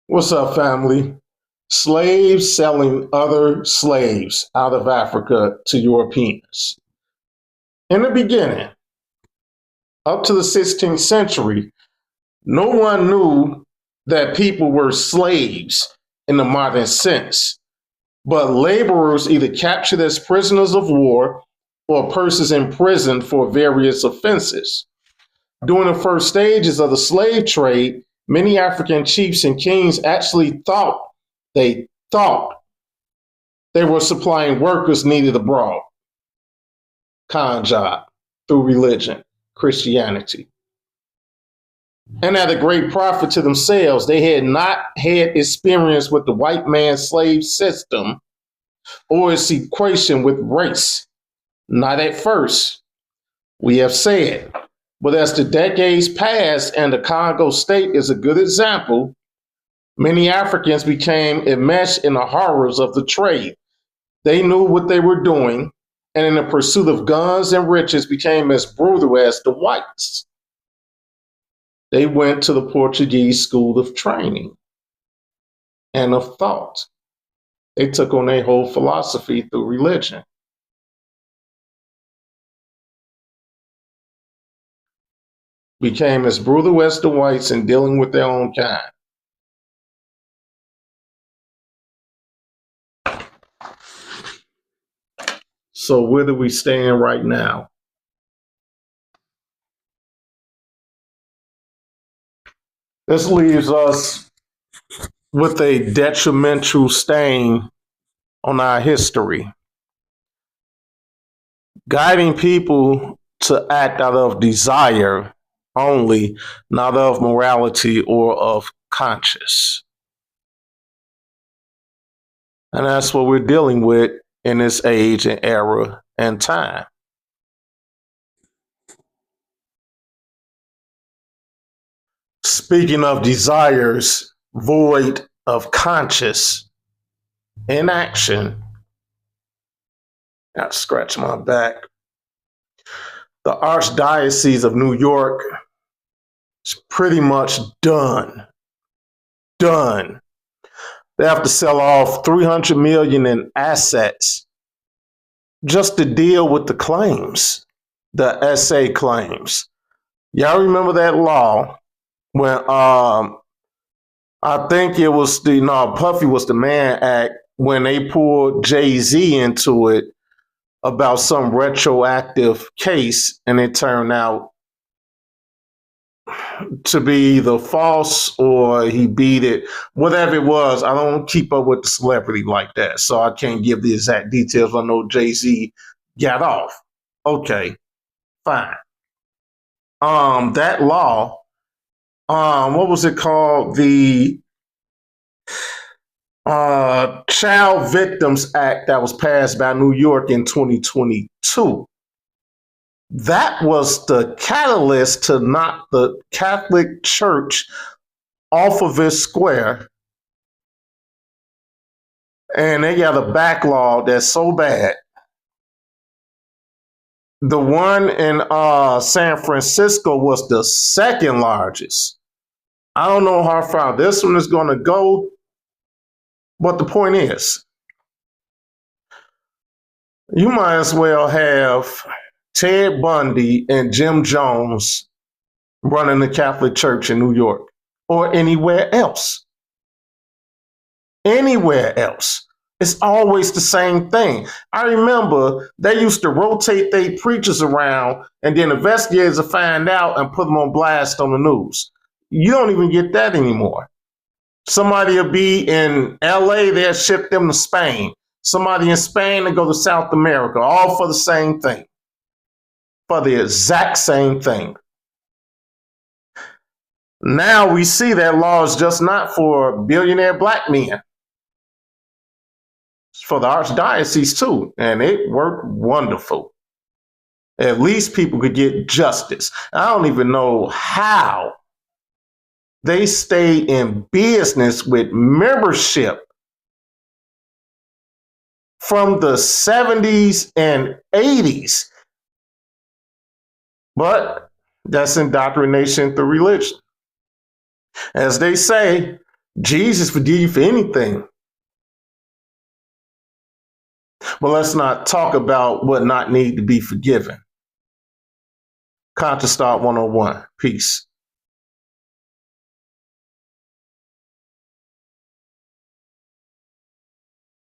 What's up, family? Slaves selling other slaves out of Africa to Europeans. In the beginning, up to the 16th century, no one knew that people were slaves in the modern sense, but laborers either captured as prisoners of war or persons imprisoned for various offenses. During the first stages of the slave trade, many African chiefs and kings actually they thought they were supplying workers needed abroad, con job, through religion, Christianity. And at a great profit to themselves, they had not had experience with the white man's slave system or its equation with race. Not at first, we have said. But as the decades passed, and the Congo state is a good example, many Africans became enmeshed in the horrors of the trade. They knew what they were doing, and in the pursuit of guns and riches became as brutal as the whites. They went to the Portuguese school of training and of thought. They took on their whole philosophy through religion. Became as brutal as the whites in dealing with their own kind. So where do we stand right now? This leaves us with a detrimental stain on our history, guiding people to act out of desire only, not of morality or of conscience. And that's what we're dealing with in this age and era and time. Speaking of desires void of conscience, inaction, I scratch my back. The Archdiocese of New York is pretty much done. Done. They have to sell off $300 million in assets just to deal with the claims, the SA claims. Y'all remember that law when I think it was Puffy was the Man Act when they pulled Jay-Z into it about some retroactive case, and it turned out to be either false or he beat it, whatever it was. I don't keep up with the celebrity like that, so I can't give the exact details. I know Jay-Z got off. Okay, fine. That law, what was it called? The Child Victims Act that was passed by New York in 2022. That was the catalyst to knock the Catholic Church off of its square. And they got a backlog that's so bad. The one in San Francisco was the second largest. I don't know how far this one is going to go, but the point is, you might as well have Ted Bundy and Jim Jones running the Catholic Church in New York or anywhere else. Anywhere else. It's always the same thing. I remember they used to rotate their preachers around and then investigators would find out and put them on blast on the news. You don't even get that anymore. Somebody will be in LA, they'll ship them to Spain. Somebody in Spain will go to South America, all for the same thing. For the exact same thing. Now we see that law is just not for billionaire black men. It's for the Archdiocese too, and it worked wonderful. At least people could get justice. I don't even know how they stay in business with membership from the 70s and 80s. But that's indoctrination through religion. As they say, Jesus forgive you for anything. But let's not talk about what not need to be forgiven. Conscious Thought 101. Peace.